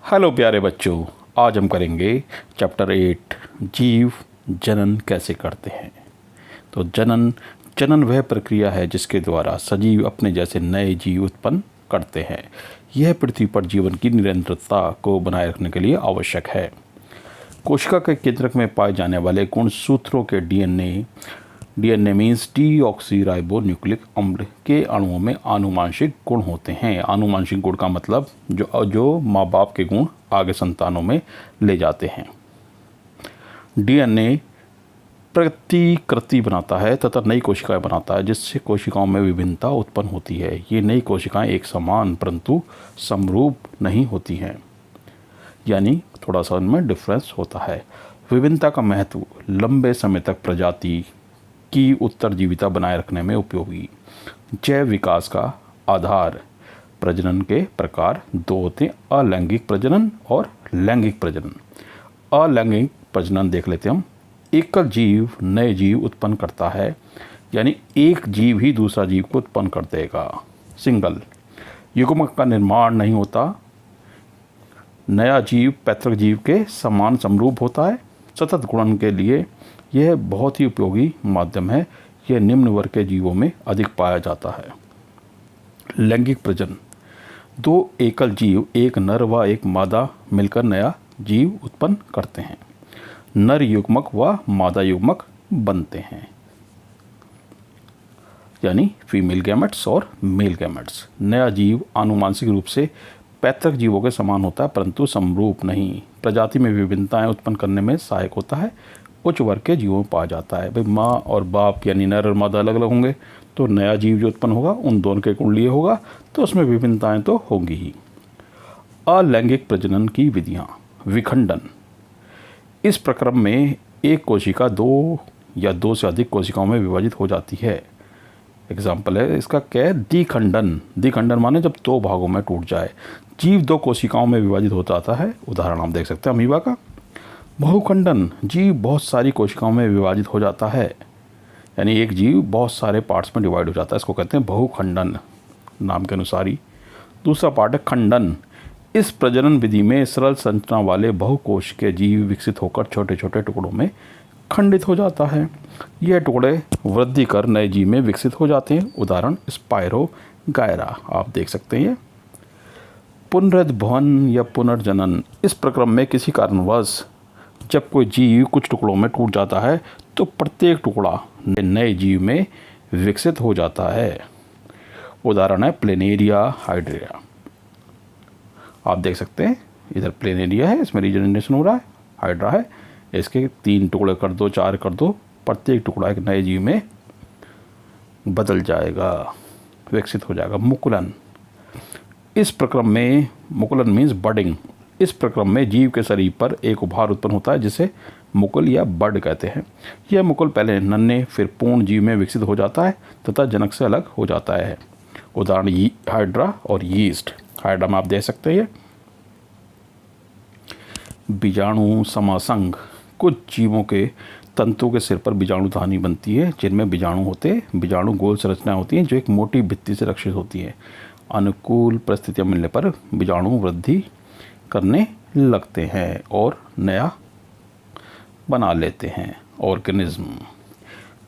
Hello प्यारे बच्चों, आज हम करेंगे चैप्टर 8 जीव जनन कैसे करते हैं। तो जनन वह प्रक्रिया है जिसके द्वारा सजीव अपने जैसे नए जीव उत्पन्न करते हैं। यह पृथ्वी पर जीवन की निरंतरता को बनाए रखने के लिए आवश्यक है। कोशिका के केंद्रक में पाए जाने वाले गुणसूत्रों के डीएनए मीन्स डीऑक्सीराइबोन्यूक्लिक अम्ल के अणुओं में आनुवांशिक गुण होते हैं। आनुवांशिक गुण का मतलब जो माँ बाप के गुण आगे संतानों में ले जाते हैं। डीएनए प्रतिकृति बनाता है तथा नई कोशिकाएं बनाता है, जिससे कोशिकाओं में विभिन्नता उत्पन्न होती है। ये नई कोशिकाएं एक समान परंतु समरूप नहीं होती हैं, यानी थोड़ा सा उनमें डिफरेंस होता है। विभिन्नता का महत्व लंबे समय तक प्रजाति की उत्तरजीविता बनाए रखने में उपयोगी। जैव विकास का आधार प्रजनन के प्रकार दो होते हैं, अलैंगिक प्रजनन और लैंगिक प्रजनन। अलैंगिक प्रजनन देख लेते हैं हम। एकल जीव नए जीव उत्पन्न करता है, यानी एक जीव ही दूसरा जीव को उत्पन्न कर देगा। सिंगल युग्मक का निर्माण नहीं होता। नया जीव पैतृक जीव के समान समरूप होता है। सतत गुणन के लिए यह बहुत ही उपयोगी माध्यम है। यह निम्न वर्ग के जीवों में अधिक पाया जाता है। लैंगिक प्रजनन दो एकल जीव, एक नर व एक मादा मिलकर नया जीव उत्पन्न करते हैं। नर युग्मक व मादा युग्मक बनते हैं, यानी फीमेल गैमेट्स और मेल गैमेट्स। नया जीव आनुवांशिक रूप से पैतृक जीवों के समान होता है परंतु समरूप नहीं। प्रजाति में विभिन्नताएं उत्पन्न करने में सहायक होता है। उच्च वर्ग के जीवों में पाया जाता है। भाई माँ और बाप यानी नर और मादा अलग अलग होंगे तो नया जीव जो उत्पन्न होगा उन दोनों के कुंडलीय होगा, तो उसमें विभिन्नताएं तो होंगी ही। अलैंगिक प्रजनन की विधियाँ। विखंडन इस प्रक्रम में एक कोशिका दो या दो से अधिक कोशिकाओं में विभाजित हो जाती है। एग्जाम्पल है इसका क्या है, द्विखंडन। द्विखंडन माने जब दो भागों में टूट जाए। जीव दो कोशिकाओं में विभाजित हो जाता है। उदाहरण आप देख सकते हैं अमीबा का। बहुखंडन जीव बहुत सारी कोशिकाओं में विभाजित हो जाता है, यानी एक जीव बहुत सारे पार्ट्स में डिवाइड हो जाता है। इसको कहते हैं बहुखंडन नाम के अनुसार ही। दूसरा पार्ट है खंडन। इस प्रजनन विधि में सरल संरचना वाले बहुकोश के जीव विकसित होकर छोटे छोटे टुकड़ों में खंडित हो जाता है। यह टुकड़े वृद्धि कर नए जीव में विकसित हो जाते हैं। उदाहरण स्पायरो गायरा आप देख सकते हैं। पुनरुद्भवन या पुनर्जनन इस प्रक्रम में किसी कारणवश जब कोई जीव कुछ टुकड़ों में टूट जाता है तो प्रत्येक टुकड़ा नए जीव में विकसित हो जाता है। उदाहरण है प्लेनेरिया हाइड्रिया। आप देख सकते हैं इधर प्लेनेरिया है, इसमें रीजनरेशन हो रहा है। हाइड्रा है, इसके 3 टुकड़े कर दो, 4 कर दो, प्रत्येक टुकड़ा एक नए जीव में बदल जाएगा, विकसित हो जाएगा। मुकुलन इस प्रक्रम में, मुकुलन मीन्स बडिंग। इस प्रक्रम में जीव के शरीर पर एक उभार उत्पन्न होता है जिसे मुकुल या बड कहते हैं। यह मुकुल पहले नन्हे फिर पूर्ण जीव में विकसित हो जाता है तथा जनक से अलग हो जाता है। उदाहरण हाइड्रा और यीस्ट। हाइड्रा में आप देख सकते हैं बीजाणु समासंग। कुछ जीवों के तंतु के सिर पर बीजाणुधानी बनती है जिनमें बीजाणु होते हैं। बीजाणु गोल संरचना होती है जो एक मोटी भित्ति से रक्षित होती है। अनुकूल परिस्थितियां मिलने पर बीजाणु वृद्धि करने लगते हैं और नया बना लेते हैं। ऑर्गेनिज्म।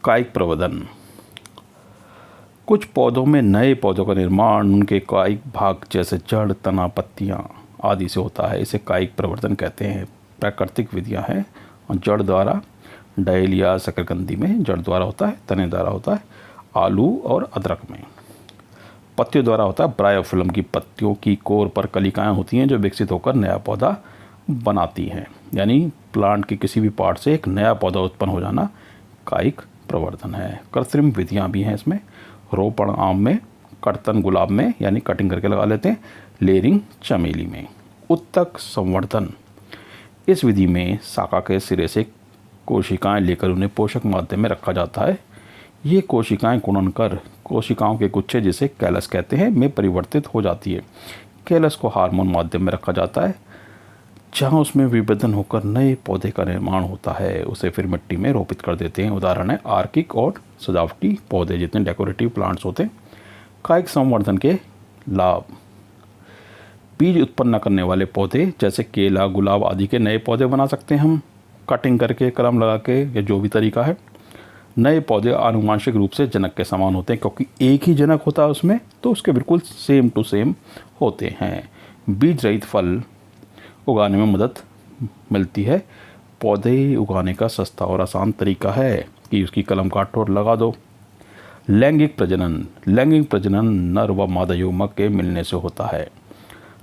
कायिक प्रवर्धन कुछ पौधों में नए पौधों का निर्माण उनके कायिक भाग जैसे जड़, तना, पत्तियां आदि से होता है। इसे कायिक प्रवर्धन कहते हैं। प्राकृतिक विधियां हैं। जड़ द्वारा डायलिया शकरकंदी में जड़ द्वारा होता है, तने द्वारा होता है आलू और अदरक में। पत्तियों द्वारा होता है ब्रायोफिल्म की पत्तियों की कोर पर कलिकाएं होती हैं जो विकसित होकर नया पौधा बनाती हैं, यानी प्लांट के किसी भी पार्ट से एक नया पौधा उत्पन्न हो जाना कायिक प्रवर्धन है। कृत्रिम विधियां भी हैं इसमें। रोपण आम में, कर्तन गुलाब में यानी कटिंग करके लगा लेते हैं, लेयरिंग चमेली में। उत्तक संवर्धन इस विधि में शाखा के सिरे से कोशिकाएं लेकर उन्हें पोषक माध्यम में रखा जाता है। ये कोशिकाएं गुणन कर कोशिकाओं के गुच्छे जिसे कैलस कहते हैं में परिवर्तित हो जाती है। कैलस को हार्मोन माध्यम में रखा जाता है जहां उसमें विभेदन होकर नए पौधे का निर्माण होता है। उसे फिर मिट्टी में रोपित कर देते हैं। उदाहरण है आर्किक और सजावटी पौधे जितने डेकोरेटिव प्लांट्स होते हैं। कायिक संवर्धन के लाभ। बीज उत्पन्न करने वाले पौधे जैसे केला, गुलाब आदि के नए पौधे बना सकते हैं हम कटिंग करके, कलम लगा के, या जो भी तरीका है। नए पौधे आनुवांशिक रूप से जनक के समान होते हैं क्योंकि एक ही जनक होता है उसमें, तो उसके बिल्कुल सेम टू सेम होते हैं। बीज रहित फल उगाने में मदद मिलती है। पौधे उगाने का सस्ता और आसान तरीका है कि उसकी कलम काटो और लगा दो। लैंगिक प्रजनन नर व मादा युग्मक के मिलने से होता है।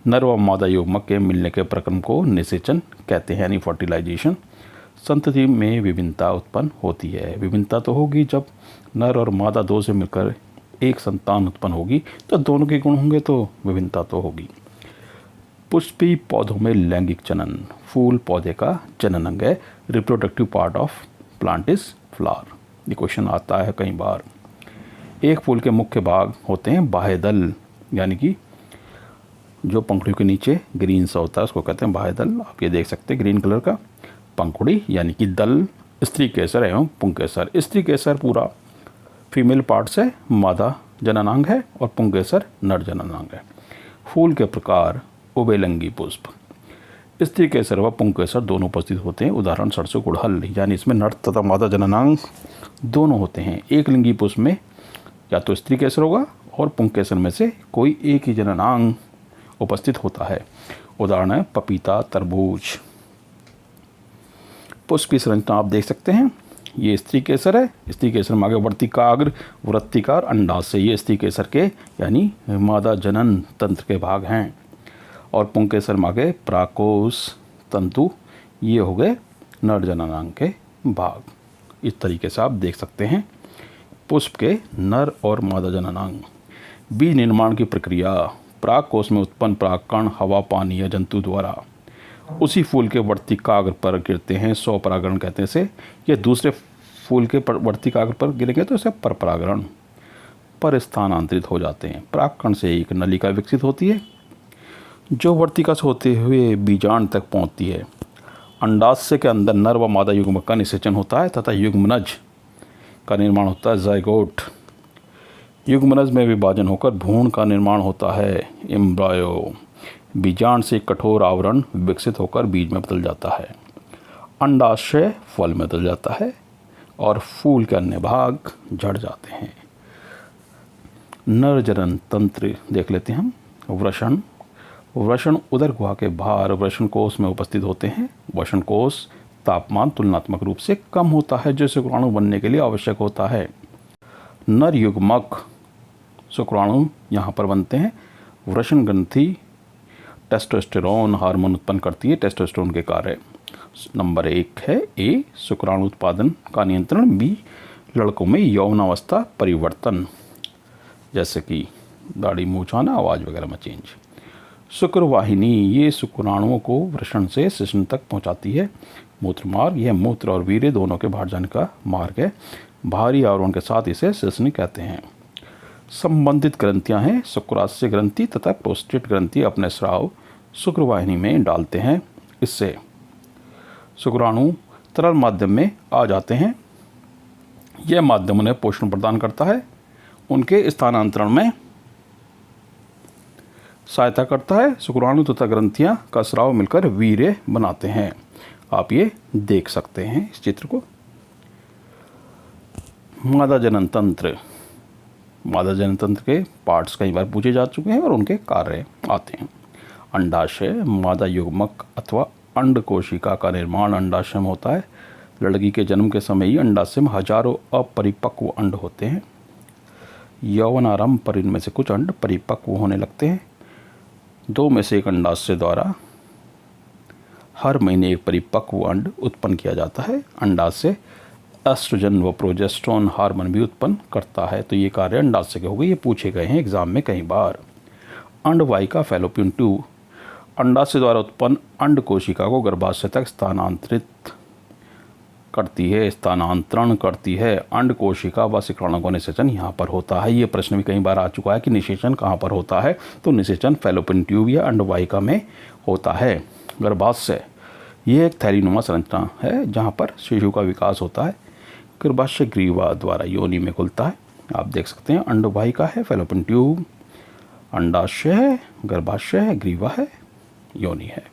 नर व मादा युग्मक के मिलने के प्रक्रम को निषेचन कहते हैं, यानी फर्टिलाइजेशन। संतति में विभिन्नता उत्पन्न होती है। विभिन्नता तो होगी जब नर और मादा दो से मिलकर एक संतान उत्पन्न होगी, तो दोनों के गुण होंगे तो विभिन्नता तो होगी। पुष्पी पौधों में लैंगिक जनन। फूल पौधे का जनन अंग है। Reproductive part of plant is flower. ये क्वेश्चन आता है कई बार। एक फूल के मुख्य भाग होते हैं बाह्य दल, यानी कि जो पंखुड़ी के नीचे ग्रीन सा होता है उसको कहते हैं बाह्य दल। आप ये देख सकते हैं ग्रीन कलर का। पंखुड़ी यानी कि दल स्त्री केसर एवं पुंकेसर। स्त्री केसर पूरा फीमेल पार्ट्स है, मादा जननांग है, और पुंकेसर नर जननांग है। फूल के प्रकार उभयलिंगी पुष्प। स्त्री केसर व पुंकेसर दोनों उपस्थित होते हैं। उदाहरण सरसों गुड़हल, यानी इसमें नर तथा मादा जननांग दोनों होते हैं। एक लिंगी पुष्प में या तो स्त्री केसर होगा और पुंकेसर में से कोई एक ही जननांग उपस्थित होता है। उदाहरण है पपीता, तरबूज। पुष्प की संरचना आप देख सकते हैं। ये स्त्री केसर है। स्त्री केसर में आगे वर्तिकाग्र, वृत्तिकार, अंडाशय, ये स्त्री केसर के यानी मादा जनन तंत्र के भाग हैं। और पुंकेसर में आगे प्राकोष, तंतु, ये हो गए नर जननांग के भाग। इस तरीके से आप देख सकते हैं पुष्प के नर और मादा जननांग। बीज निर्माण की प्रक्रिया। परागकोश में उत्पन्न परागकण हवा, पानी या जंतु द्वारा उसी फूल के वर्तिकाग्र पर गिरते हैं। स्वपरागण कहते हैं इसे। ये दूसरे फूल के वर्तिकाग्र पर गिरेंगे तो इसे परपरागण। पर स्थानांतरित हो जाते हैं। परागकण से एक नलिका विकसित होती है जो वर्तिका से होते हुए बीजांड तक पहुंचती है। अंडाशय के अंदर नर व मादा युग्मक का निषेचन होता है तथा युग्मनज का निर्माण होता है, ज़ाइगोट। युग्मनज में विभाजन होकर भ्रूण का निर्माण होता है, एम्ब्रायो। बीजांड से कठोर आवरण विकसित होकर बीज में बदल जाता है। अंडाशय फल में बदल जाता है और फूल के अन्य भाग झड़ जाते हैं। नर जनन तंत्र देख लेते हैं हम। वृषण उदर गुहा के बाहर वृषण कोष में उपस्थित होते हैं। वृषण कोष तापमान तुलनात्मक रूप से कम होता है जो शुक्राणु बनने के लिए आवश्यक होता है। नर युग्मक शुक्राणु यहाँ पर बनते हैं। वृषण ग्रंथि टेस्टोस्टेरोन हार्मोन उत्पन्न करती है। टेस्टोस्टेरोन के कार्य नंबर 1 है ए शुक्राणु उत्पादन का नियंत्रण, बी लड़कों में यौवनावस्था परिवर्तन जैसे कि दाढ़ी मूछाना, आवाज़ वगैरह में चेंज। शुक्रवाहिनी ये शुक्राणुओं को वृषण से शिश्न तक पहुंचाती है। मूत्रमार्ग यह मूत्र और वीर्य दोनों के बाहर जाने का मार्ग है। बाहरी आवरण के साथ इसे शिश्न कहते हैं। संबंधित ग्रंथियां हैं शुक्राशय ग्रंथि तथा प्रोस्टेट ग्रंथि अपने स्राव शुक्रवाहिनी में डालते हैं। इससे शुक्राणु तरल माध्यम में आ जाते हैं। यह माध्यम उन्हें पोषण प्रदान करता है, उनके स्थानांतरण में सहायता करता है। शुक्राणु तथा ग्रंथियां का स्राव मिलकर वीर्य बनाते हैं। आप ये देख सकते हैं इस चित्र को। मादा जनन तंत्र। मादा जनन तंत्र के पार्ट्स कई बार पूछे जा चुके हैं और उनके कार्य आते हैं। अंडाशय मादा युग्मक अथवा अंड कोशिका का निर्माण अंडाशय में होता है। लड़की के जन्म के समय ही अंडाशय में हजारों अपरिपक्व अंड होते हैं। यौवन आरंभ पर इनमें से कुछ अंड परिपक्व होने लगते हैं। 2 में से एक अंडाशय द्वारा हर महीने एक परिपक्व अंड उत्पन्न किया जाता है। अंडाशय एस्ट्रोजन व प्रोजेस्टेरोन हार्मोन भी उत्पन्न करता है। तो ये कार्य अंडाशय के हो गए। ये पूछे गए हैं एग्जाम में कई बार। अंडवाहिका फैलोपियन ट्यूब अंडाशय द्वारा उत्पन्न अंड कोशिका को गर्भाशय तक स्थानांतरण करती है। अंड कोशिका व शुक्राणु का निषेचन यहाँ पर होता है। ये प्रश्न भी कई बार आ चुका है कि निषेचन कहाँ पर होता है। तो निषेचन फैलोपियन ट्यूब या अंडवाहिका में होता है। गर्भाशय ये एक थैलीनुमा संरचना है जहाँ पर शिशु का विकास होता है। गर्भाशय ग्रीवा द्वारा योनि में खुलता है। आप देख सकते हैं अंडवाहिका है, फैलोपियन ट्यूब, अंडाशय है, गर्भाशय है, ग्रीवा है, योनि है।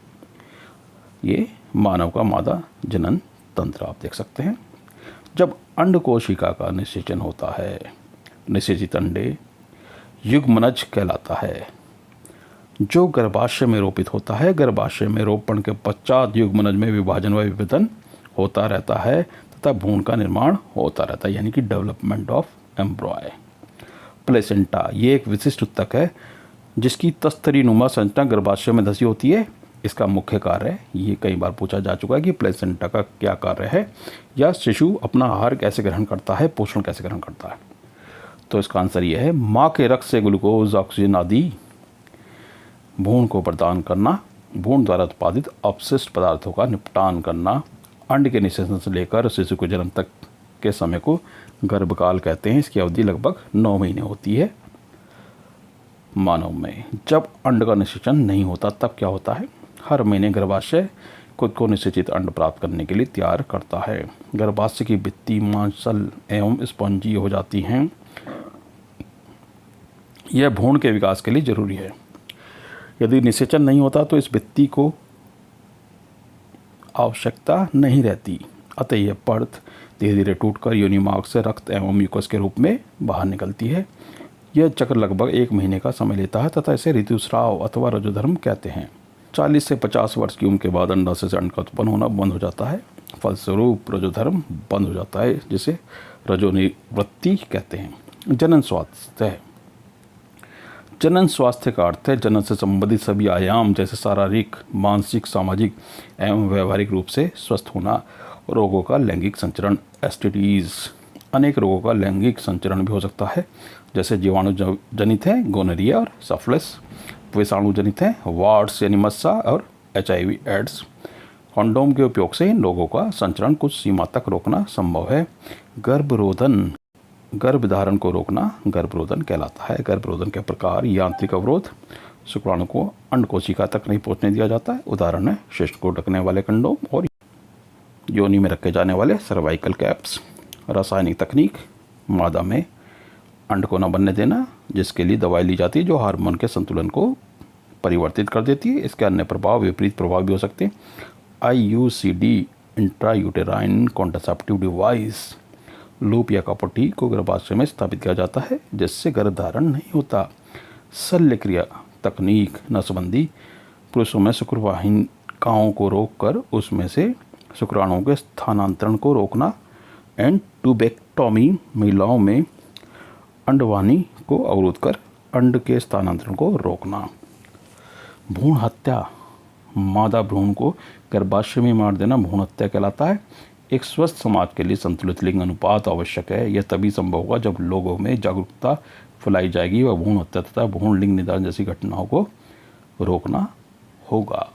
ये मानव का मादा जनन तंत्र आप देख सकते हैं। जब अंड कोशिका का निषेचन होता है, निषेचित अंडे युग्मनज कहलाता है, जो गर्भाशय में रोपित होता है। गर्भाशय में रोपण के पश्चात युग्मनज में विभाजन व विभेदन होता रहता है तथा भ्रूण का निर्माण होता रहता है, यानी कि डेवलपमेंट ऑफ एम्ब्रॉय। प्लेसेंटा ये एक विशिष्ट ऊतक है जिसकी तस्तरी नुमा संरचना गर्भाशय में धसी होती है। इसका मुख्य कार्य, ये कई बार पूछा जा चुका है कि प्लेसेंटा का क्या कार्य है, या शिशु अपना आहार कैसे ग्रहण करता है, पोषण कैसे ग्रहण करता है। तो इसका आंसर ये है, माँ के रक्त से ग्लूकोज, ऑक्सीजन आदि भ्रूण को प्रदान करना, भ्रूण द्वारा उत्पादित अपशिष्ट पदार्थों का निपटान करना, अंड के निषेचन से लेकर शिशु के जन्म तक के समय को गर्भकाल कहते हैं। इसकी अवधि लगभग 9 महीने होती है। मानव में जब अंड का निषेचन नहीं होता तब क्या होता है? हर महीने गर्भाशय खुद को निषेचित अंड प्राप्त करने के लिए तैयार करता है। गर्भाशय की भित्ति मांसल एवं स्पंजी हो जाती हैं। यह भ्रूण के विकास के लिए जरूरी है। यदि निषेचन नहीं होता तो इस भित्ति को आवश्यकता नहीं रहती, अतः यह परत धीरे धीरे टूटकर योनि मार्ग से रक्त एवं म्यूकस के रूप में बाहर निकलती है। यह चक्र लगभग 1 महीने का समय लेता है तथा इसे ऋतुस्राव अथवा रजोधर्म कहते हैं। 40 से 50 वर्ष की उम्र के बाद अंडाशय से अंड का उत्पन्न होना बंद हो जाता है। फलस्वरूप रजोधर्म बंद हो जाता है, जिसे रजोनिवृत्ति कहते हैं। जनन स्वास्थ्य। जनन स्वास्थ्य का अर्थ है जनन से संबंधित सभी आयाम जैसे शारीरिक, मानसिक, सामाजिक एवं व्यवहारिक रूप से स्वस्थ होना। रोगों का लैंगिक संचरण, एसटीडीज। अनेक रोगों का लैंगिक संचरण भी हो सकता है, जैसे जीवाणु जनित है गोनोरिया और सिफिलिस, विषाणु जनित है वार्ड्स यानी मस्सा और HIV एड्स। कंडोम के उपयोग से इन रोगों का संचरण कुछ सीमा तक रोकना संभव है। गर्भरोधन, गर्भधारण को रोकना गर्भरोधन कहलाता है। गर्भरोधन के प्रकार, यांत्रिक अवरोध, शुक्राणु को अंड कोशिका तक नहीं पहुंचने दिया जाता है। उदाहरण है शिश्न को ढकने वाले कंडोम और योनि में रखे जाने वाले सर्वाइकल कैप्स। रासायनिक तकनीक, मादा में अंड को न बनने देना, जिसके लिए दवाई ली जाती है जो हार्मोन के संतुलन को परिवर्तित कर देती है। इसके अन्य प्रभाव, विपरीत प्रभाव भी हो सकते हैं। IUCD, intrauterine contraceptive device. Loop या कपटी को गर्भाशय में स्थापित किया जाता है जिससे गर्भधारण नहीं होता। शल्य क्रिया तकनीक, नसबंदी, पुरुषों में शुक्रवाहिकाओं को रोककर उसमें से शुक्राणुओं के स्थानांतरण को रोकना। एंड ट्यूबेक्टोमी, महिलाओं में अंडवाहिनी को अवरुद्ध कर अंड के स्थानांतरण को रोकना। भ्रूण हत्या, मादा भ्रूण को गर्भाशय में मार देना भ्रूण हत्या कहलाता है। एक स्वस्थ समाज के लिए संतुलित लिंग अनुपात आवश्यक है। यह तभी संभव होगा जब लोगों में जागरूकता फैलाई जाएगी व भ्रूण हत्या तथा भ्रूण लिंग निदान जैसी घटनाओं को रोकना होगा।